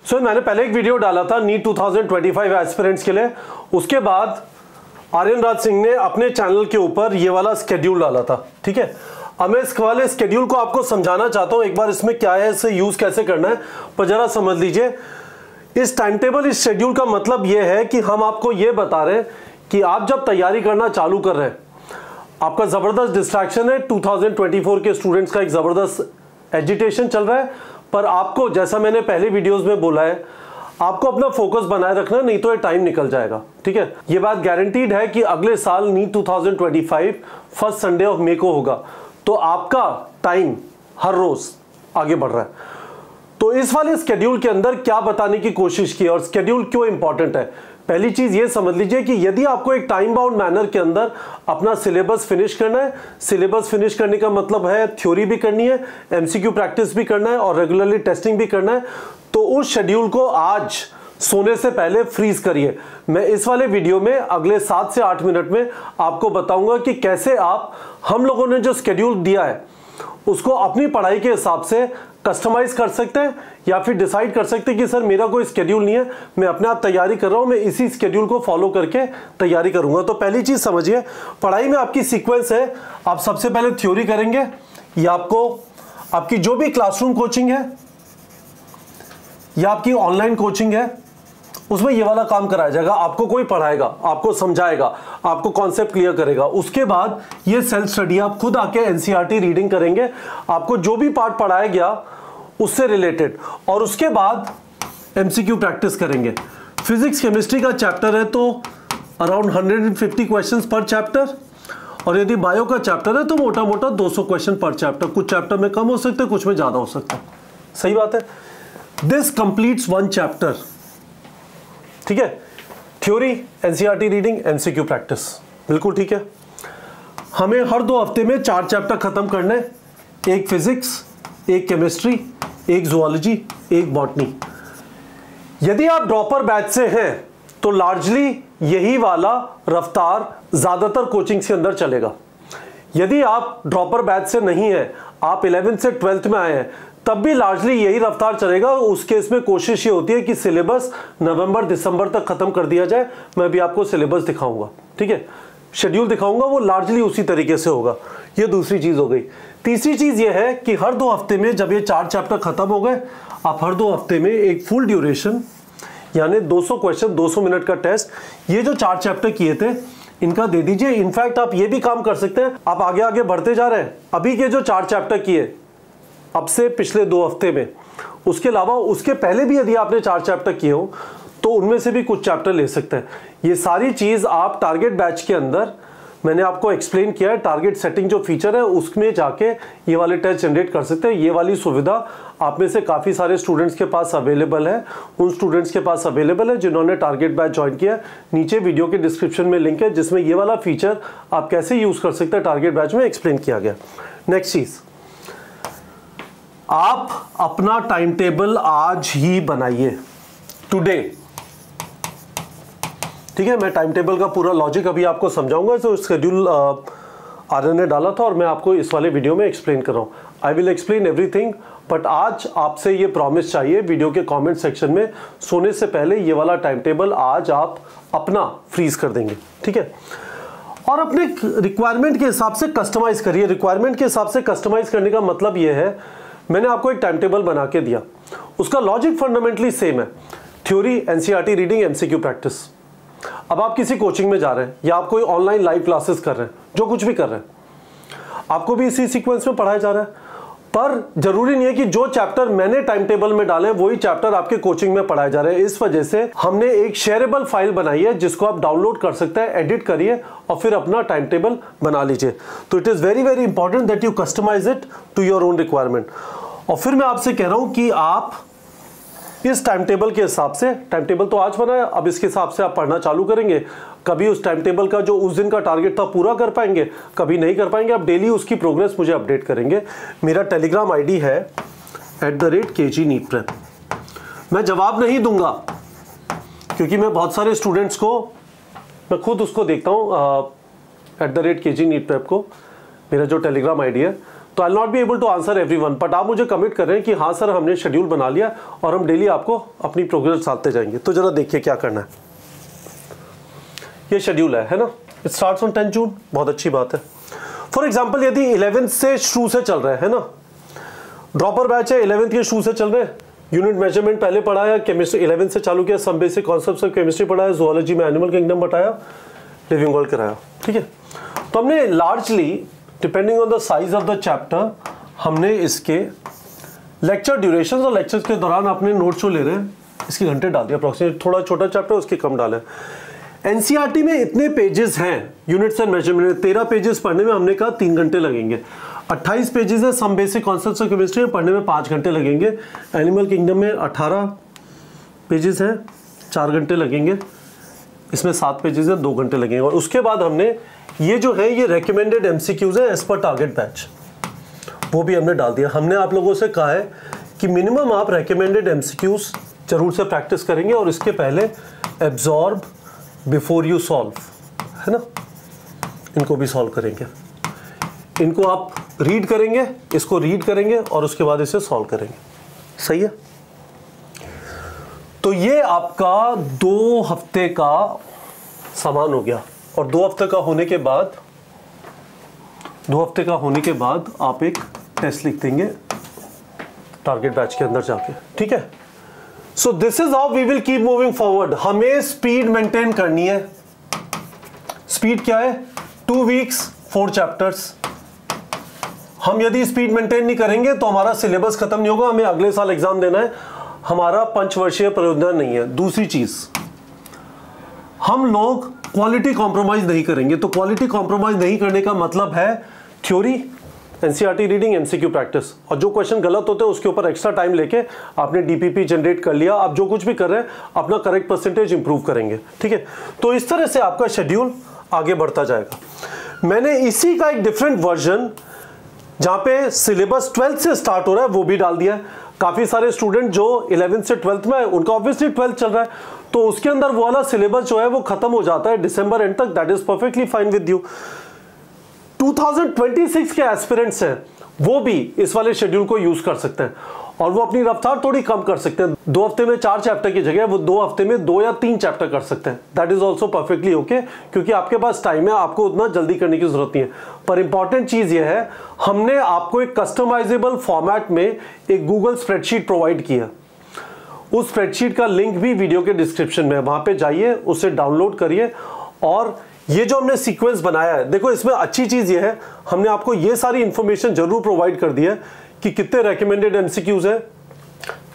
सो मैंने पहले एक वीडियो डाला था नीट 2025 एस्पिरेंट्स के लिए। उसके बाद आर्यन राज सिंह ने अपने चैनल के ऊपर ये वाला स्केड्यूल डाला था, ठीक है। अब मैं इस वाले स्केड्यूल को आपको समझाना चाहता हूं, एक बार इसमें क्या है, इसे यूज कैसे करना है, पर जरा समझ लीजिए। इस टाइम टेबल, इस शेड्यूल का मतलब यह है कि हम आपको यह बता रहे हैं कि आप जब तैयारी करना चालू कर रहे हैं, आपका जबरदस्त डिस्ट्रैक्शन है, 2024 के स्टूडेंट्स का एक जबरदस्त एजिटेशन चल रहा है, पर आपको, जैसा मैंने पहले वीडियोस में बोला है, आपको अपना फोकस बनाए रखना, नहीं तो ये टाइम निकल जाएगा, ठीक है। ये बात गारंटीड है कि अगले साल NEET 2025 first Sunday of May को होगा, तो आपका टाइम हर रोज आगे बढ़ रहा है। तो इस वाले स्केड्यूल के अंदर क्या बताने की कोशिश की और स्केड्यूल क्यों इंपॉर्टेंट है, पहली चीज ये समझ लीजिए कि यदि आपको एक टाइम बाउंड मैनर के अंदर अपना सिलेबस फिनिश करना है, सिलेबस फिनिश करने का मतलब है थ्योरी भी करनी है, एमसीक्यू प्रैक्टिस भी करना है और रेगुलरली टेस्टिंग भी करना है, तो उस शेड्यूल को आज सोने से पहले फ्रीज करिए। मैं इस वाले वीडियो में अगले 7 से 8 मिनट में आपको बताऊंगा कि कैसे आप, हम लोगों ने जो स्केड्यूल दिया है उसको अपनी पढ़ाई के हिसाब से कस्टमाइज कर सकते हैं, या फिर डिसाइड कर सकते हैं कि सर मेरा कोई स्केड्यूल नहीं है, मैं अपने आप तैयारी कर रहा हूं, मैं इसी स्केड्यूल को फॉलो करके तैयारी करूंगा। तो पहली चीज समझिए, पढ़ाई में आपकी सीक्वेंस है, आप सबसे पहले थ्योरी करेंगे, या आपको आपकी जो भी क्लासरूम कोचिंग है या आपकी ऑनलाइन कोचिंग है उसमें ये वाला काम कराया जाएगा, आपको कोई पढ़ाएगा, आपको समझाएगा, आपको कॉन्सेप्ट क्लियर करेगा। उसके बाद ये सेल्फ स्टडी, आप खुद आके एनसीईआरटी रीडिंग करेंगे, आपको जो भी पार्ट पढ़ाया गया उससे रिलेटेड, और उसके बाद एमसीक्यू प्रैक्टिस करेंगे। फिजिक्स केमिस्ट्री का चैप्टर है तो अराउंड 150 क्वेश्चंस पर चैप्टर, और यदि बायो का चैप्टर है तो मोटा मोटा 200 क्वेश्चन पर चैप्टर। कुछ चैप्टर में कम हो सकते हैं, कुछ में ज्यादा हो सकता है, सही बात है। दिस कंप्लीट्स 1 चैप्टर, ठीक है। Theory, NCERT reading, MCQ practice, बिल्कुल ठीक है। हमें हर 2 हफ्ते में 4 चैप्टर खत्म करने, एक फिजिक्स, एक केमिस्ट्री, एक जूलॉजी, एक बॉटनी। यदि आप ड्रॉपर बैच से हैं तो लार्जली यही वाला रफ्तार ज्यादातर कोचिंग्स के अंदर चलेगा। यदि आप ड्रॉपर बैच से नहीं है, आप 11th से 12th में आए हैं, तब भी लार्जली यही रफ्तार चलेगा। उस केस में कोशिश ये होती है कि सिलेबस नवंबर दिसंबर तक खत्म कर दिया जाए। मैं भी आपको सिलेबस दिखाऊंगा, ठीक है, शेड्यूल दिखाऊंगा, वो लार्जली उसी तरीके से होगा। ये दूसरी चीज हो गई। तीसरी चीज ये है कि हर 2 हफ्ते में जब ये 4 चैप्टर खत्म हो गए, आप हर 2 हफ्ते में एक फुल ड्यूरेशन यानी 200 क्वेश्चन, 200 मिनट का टेस्ट, ये जो 4 चैप्टर किए थे इनका दे दीजिए। इनफैक्ट आप ये भी काम कर सकते हैं, आप आगे आगे बढ़ते जा रहे हैं, अभी के जो 4 चैप्टर किए अब से पिछले 2 हफ्ते में, उसके अलावा उसके पहले भी यदि आपने 4 चैप्टर किए हो तो उनमें से भी कुछ चैप्टर ले सकते हैं। ये सारी चीज आप टारगेट बैच के अंदर, मैंने आपको एक्सप्लेन किया है, टारगेट सेटिंग जो फीचर है उसमें जाके ये वाले टेस्ट जनरेट कर सकते हैं। ये वाली सुविधा आप में से काफी सारे स्टूडेंट्स के पास अवेलेबल है, उन स्टूडेंट्स के पास अवेलेबल है जिन्होंने टारगेट बैच ज्वाइन किया। नीचे वीडियो के डिस्क्रिप्शन में लिंक है जिसमें ये वाला फीचर आप कैसे यूज कर सकते हैं टारगेट बैच में एक्सप्लेन किया गया। नेक्स्ट चीज, आप अपना टाइम टेबल आज ही बनाइए, टुडे, ठीक है। मैं टाइम टेबल का पूरा लॉजिक अभी आपको समझाऊंगा। तो स्केड्यूल आर्यन ने डाला था और मैं आपको इस वाले वीडियो में एक्सप्लेन कर रहा हूं। I will explain everything, but आज आपसे ये प्रॉमिस चाहिए वीडियो के कमेंट सेक्शन में, सोने से पहले ये वाला टाइम टेबल आज आप अपना फ्रीज कर देंगे, ठीक है। और अपने रिक्वायरमेंट के हिसाब से कस्टमाइज करिए। रिक्वायरमेंट के हिसाब से कस्टमाइज करने का मतलब ये है, मैंने आपको एक टाइम टेबल बना के दिया, उसका लॉजिक फंडामेंटली सेम है, theory, NCERT reading, MCQ practice. अब आप किसी कोचिंग में जा रहे हैं या आप कोई ऑनलाइन लाइव क्लासेस कर रहे हैं, जो कुछ भी कर रहे हैं, आपको भी इसी सीक्वेंस में पढ़ाया जा रहा है, पर जरूरी नहीं है कि जो चैप्टर मैंने टाइम टेबल में डाले वही चैप्टर आपके कोचिंग में पढ़ाए जा रहे हैं। इस वजह से हमने एक शेयरेबल फाइल बनाई है जिसको आप डाउनलोड कर सकते हैं, एडिट करिए और फिर अपना टाइम टेबल बना लीजिए। तो it is very very important that you customize it to your own requirement. और फिर मैं आपसे कह रहा हूं कि आप इस टाइम टेबल के हिसाब से, टाइम टेबल तो आज बनाया, अब इसके हिसाब से आप पढ़ना चालू करेंगे। कभी उस टाइम टेबल का जो उस दिन का टारगेट था पूरा कर पाएंगे, कभी नहीं कर पाएंगे। आप डेली उसकी प्रोग्रेस मुझे अपडेट करेंगे। मेरा टेलीग्राम आईडी है @KG-NEET-PREP। मैं जवाब नहीं दूंगा क्योंकि मैं बहुत सारे स्टूडेंट्स को, मैं खुद उसको देखता हूँ, @KG-NEET-PREP को, मेरा जो टेलीग्राम आईडी है, तो I not be able to answer everyone, but आप मुझे कमिट कर रहे हैं कि हाँ सर हमने शेड्यूल बना लिया और हम डेली आपको अपनी प्रोग्रेस बताते जाएंगे। तो जरा देखिए क्या करना है। ये शेड्यूल है ना, इट स्टार्ट्स ऑन 10 जून, बहुत अच्छी बात है। फॉर एग्जाम्पल यदि 11th से शुरू से चल रहा है ना, ड्रॉपर बैच है 11th के शुरू से चल रहे हैं, यूनिट मेजरमेंट पहले पढ़ाया, केमिस्ट्री 11th से चालू किया, some basic concepts of chemistry पढ़ाया, जूलॉजी में एनिमल किंगडम बताया, लिविंग वर्ल्ड कराया, ठीक है। तो हमने largely depending on the size of the chapter हमने इसके लेक्चर ड्यूरेशन और लेक्चर्स के दौरान अपने नोट्स जो ले रहे हैं इसके घंटे डाल दिया अप्रोक्सीमेट, थोड़ा छोटा चैप्टर उसके कम डाले। एनसीईआरटी में इतने पेजेस हैं यूनिट्स एंड मेजरमेंट, 13 पेजेस पढ़ने में हमने कहा 3 घंटे लगेंगे। 28 पेजेस है some basic concepts of chemistry में, पढ़ने में 5 घंटे लगेंगे। एनिमल किंगडम में 18 पेजेस हैं, 4 घंटे लगेंगे। इसमें 7 पेजेस है, 2 घंटे लगेंगे। और उसके बाद हमने ये जो है ये रेकमेंडेड एमसीक्यूज है एज पर टारगेट बैच, वो भी हमने डाल दिया। हमने आप लोगों से कहा है कि मिनिमम आप रेकमेंडेड एमसीक्यूज जरूर से प्रैक्टिस करेंगे और इसके पहले एब्जॉर्ब बिफोर यू सॉल्व, है ना, इनको भी सॉल्व करेंगे। इनको आप रीड करेंगे, इसको रीड करेंगे और उसके बाद इसे सॉल्व करेंगे। सही है। तो ये आपका 2 हफ्ते का सामान हो गया। और 2 हफ्ते का होने के बाद 2 हफ्ते का होने के बाद आप एक टेस्ट लिख देंगे टारगेट बैच के अंदर जाके, ठीक है। So this is how we will keep moving forward. हमें स्पीड मेंटेन करनी है। स्पीड क्या है? 2 वीक्स 4 चैप्टर्स। हम यदि स्पीड मेंटेन नहीं करेंगे तो हमारा सिलेबस खत्म नहीं होगा, हमें अगले साल एग्जाम देना है, हमारा पंचवर्षीय परियोजना नहीं है। दूसरी चीज, हम लोग क्वालिटी कॉम्प्रोमाइज नहीं करेंगे। तो क्वालिटी कॉम्प्रोमाइज नहीं करने का मतलब है theory, NCERT reading, MCQ practice, और जो क्वेश्चन गलत होते हैं उसके ऊपर एक्स्ट्रा टाइम लेके आपने डीपीपी जनरेट कर लिया। आप जो कुछ भी कर रहे हैं अपना करेक्ट परसेंटेज इंप्रूव करेंगे, ठीक है। तो इस तरह से आपका शेड्यूल आगे बढ़ता जाएगा। मैंने इसी का एक डिफरेंट वर्जन जहां पे सिलेबस 12th से स्टार्ट हो रहा है वो भी डाल दिया है। काफी सारे स्टूडेंट जो 11th से 12th में है उनका ऑब्वियसली 12th चल रहा है, तो उसके अंदर वो वाला सिलेबस जो है वो खत्म हो जाता है दिसंबर एंड तक। That is perfectly fine with you. 2026 के एस्पिरेंट्स हैं वो भी इस वाले शेड्यूल को यूज कर सकते हैं और वो अपनी रफ्तार थोड़ी कम कर सकते हैं। 2 हफ्ते में 4 चैप्टर की जगह वो 2 हफ्ते में 2 या 3 चैप्टर कर सकते हैं। That is also perfectly okay, क्योंकि आपके पास टाइम है, आपको उतना जल्दी करने की जरूरत नहीं है। पर इंपॉर्टेंट चीज ये है, हमने आपको एक कस्टमाइजेबल फॉर्मेट में एक गूगल स्प्रेडशीट प्रोवाइड किया। उस स्प्रेडशीट का लिंक भी वीडियो के डिस्क्रिप्शन में है, वहां पे जाइए, उसे डाउनलोड करिए। और ये जो हमने सीक्वेंस बनाया है, देखो इसमें अच्छी चीज ये है, हमने आपको ये सारी इंफॉर्मेशन जरूर प्रोवाइड कर दी है कि कितने रेकमेंडेड एमसीक्यूज है,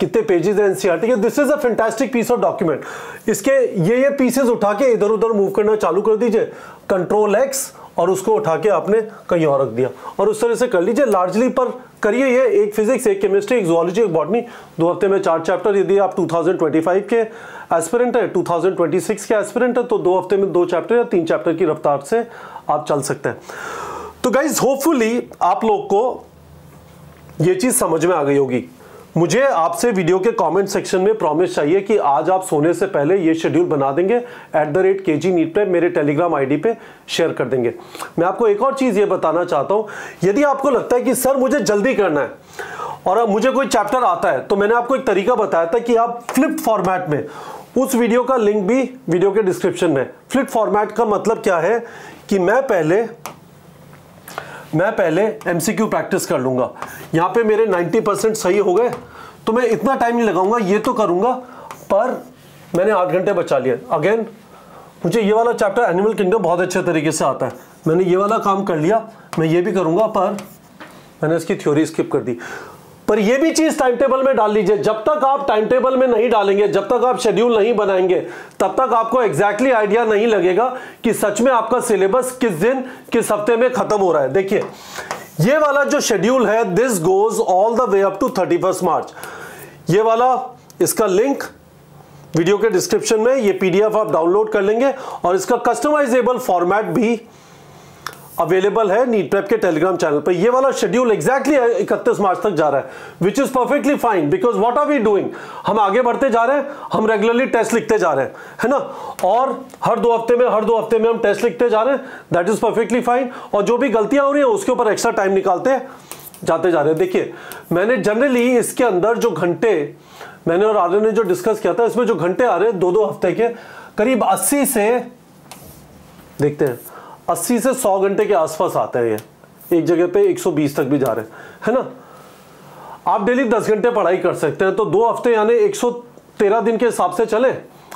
कितने पेजेस है एनसीईआरटी के। This is a fantastic piece of document. इसके ये पीसेस उठा के इधर उधर मूव करना चालू कर दीजिए, कंट्रोल एक्स, और उसको उठा के आपने कहीं और रख दिया और उस तरह से कर लीजिए। लार्जली पर करिए ये, एक फिजिक्स, एक केमिस्ट्री, एक जूलॉजी, एक बॉटनी, 2 हफ्ते में 4 चैप्टर। यदि आप 2025 के एस्पिरेंट है, 2026 के एस्पिरेंट है, तो 2 हफ्ते में 2 चैप्टर या 3 चैप्टर की रफ्तार से आप चल सकते हैं। तो गाइज होपफुली आप लोग को ये चीज समझ में आ गई होगी। मुझे आपसे वीडियो के कमेंट सेक्शन में प्रॉमिस चाहिए कि आज आप सोने से पहले ये शेड्यूल बना देंगे, @KG NEET मेरे टेलीग्राम आईडी पे शेयर कर देंगे। मैं आपको एक और चीज ये बताना चाहता हूं, यदि आपको लगता है कि सर मुझे जल्दी करना है और अब मुझे कोई चैप्टर आता है, तो मैंने आपको एक तरीका बताया था कि आप फ्लिप्ड फॉर्मेट में, उस वीडियो का लिंक भी वीडियो के डिस्क्रिप्शन में। फ्लिप्ड फॉर्मेट का मतलब क्या है कि मैं पहले एमसीक्यू प्रैक्टिस कर लूंगा। यहां पे मेरे 90% सही हो गए तो मैं इतना टाइम नहीं लगाऊंगा, ये तो करूंगा, पर मैंने 8 घंटे बचा लिए। अगेन मुझे ये वाला चैप्टर एनिमल किंगडम बहुत अच्छे तरीके से आता है, मैंने ये वाला काम कर लिया, मैं ये भी करूंगा, पर मैंने इसकी थ्योरी स्किप कर दी। पर ये भी चीज टाइम टेबल में डाल लीजिए। जब तक आप टाइम टेबल में नहीं डालेंगे, जब तक आप शेड्यूल नहीं बनाएंगे, तब तक आपको एग्जैक्टली आइडिया नहीं लगेगा कि सच में आपका सिलेबस किस दिन किस हफ्ते में खत्म हो रहा है। देखिए ये वाला जो शेड्यूल है, this goes all the way up to 31 March. ये वाला, इसका लिंक वीडियो के डिस्क्रिप्शन में, ये पीडीएफ आप डाउनलोड कर लेंगे और इसका कस्टमाइजेबल फॉर्मेट भी अवेलेबल है नीट प्रेप के टेलीग्राम चैनल पर। ये वाला शेड्यूल एग्जैक्टली 31 मार्च तक जा रहा है, which is perfectly fine, because what are we doing, हम आगे बढ़ते जा रहे हैं, हम रेगुलरली टेस्ट लिखते जा रहे हैं, है ना, और हर दो हफ्ते में हम टेस्ट लिखते जा रहे हैं। That is perfectly fine. और जो भी गलतियां हो रही है उसके ऊपर एक्स्ट्रा टाइम निकालते जाते जा रहे हैं। देखिए मैंने जनरली इसके अंदर जो घंटे मैंने और आर्यन ने जो डिस्कस किया था, इसमें जो घंटे आ रहे हैं 2-2 हफ्ते के करीब 80 से देखते हैं 80 से 100 घंटे के आसपास आते हैं। ये एक जगह पे 120 तक भी जा रहे हैं, है ना। आप डेली 10 घंटे पढ़ाई कर सकते हैं, तो 2 हफ्ते यानी 113 दिन के हिसाब से चले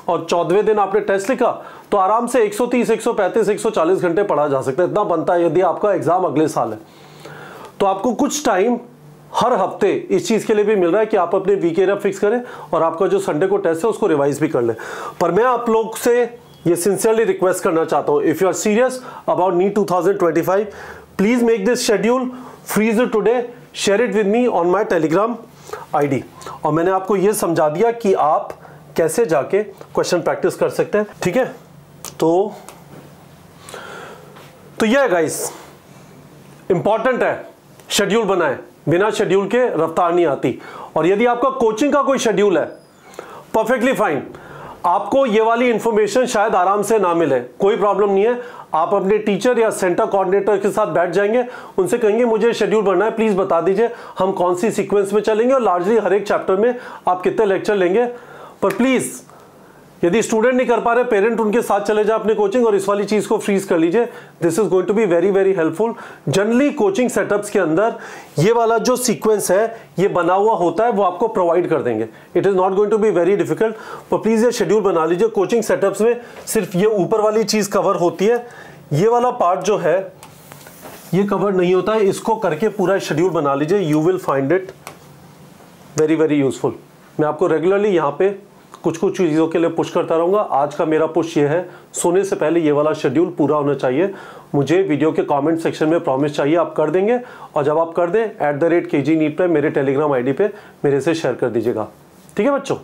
और 14वें दिन आपने टेस्ट लिखा तो आराम से 130, 135, 140 घंटे पढ़ा जा सकता है। इतना बनता है यदि आपका एग्जाम अगले साल है। तो आपको कुछ टाइम हर हफ्ते इस चीज के लिए भी मिल रहा है कि आप अपने वीक एरिया फिक्स करें और आपका जो संडे को टेस्ट है उसको रिवाइज भी कर लें। पर मैं आप लोग से ये सिंसियरली रिक्वेस्ट करना चाहता हूं, if you are serious about NEET 2025 please make this schedule, freeze it today, share it with me on my Telegram ID. और मैंने आपको ये समझा दिया कि आप कैसे जाके क्वेश्चन प्रैक्टिस कर सकते हैं, ठीक है। तो ये है गाइस, इंपॉर्टेंट है शेड्यूल बनाएं, बिना शेड्यूल के रफ्तार नहीं आती। और यदि आपका कोचिंग का कोई शेड्यूल है, परफेक्टली फाइन, आपको ये वाली इंफॉर्मेशन शायद आराम से ना मिले, कोई प्रॉब्लम नहीं है। आप अपने टीचर या सेंटर कोऑर्डिनेटर के साथ बैठ जाएंगे, उनसे कहेंगे मुझे शेड्यूल बनना है, प्लीज बता दीजिए हम कौन सी सीक्वेंस में चलेंगे और लार्जली हर एक चैप्टर में आप कितने लेक्चर लेंगे। पर प्लीज यदि स्टूडेंट नहीं कर पा रहे, पेरेंट उनके साथ चले जाए अपने कोचिंग और इस वाली चीज को फ्रीज कर लीजिए। This is going to be very very helpful. Generally coaching setups के अंदर ये वाला जो सीक्वेंस है ये बना हुआ होता है, वो आपको प्रोवाइड कर देंगे। It is not going to be very difficult. पर प्लीज ये शेड्यूल बना लीजिए। कोचिंग सेटअप्स में सिर्फ ये ऊपर वाली चीज कवर होती है, ये वाला पार्ट जो है ये कवर नहीं होता है। इसको करके पूरा शेड्यूल बना लीजिए, you will find it very very useful. मैं आपको रेगुलरली यहाँ पे कुछ कुछ चीज़ों के लिए पुश करता रहूँगा। आज का मेरा पुश ये है, सोने से पहले ये वाला शेड्यूल पूरा होना चाहिए। मुझे वीडियो के कमेंट सेक्शन में प्रॉमिस चाहिए आप कर देंगे, और जब आप कर दें @KG NEET पे मेरे टेलीग्राम आईडी पे मेरे से शेयर कर दीजिएगा, ठीक है बच्चों।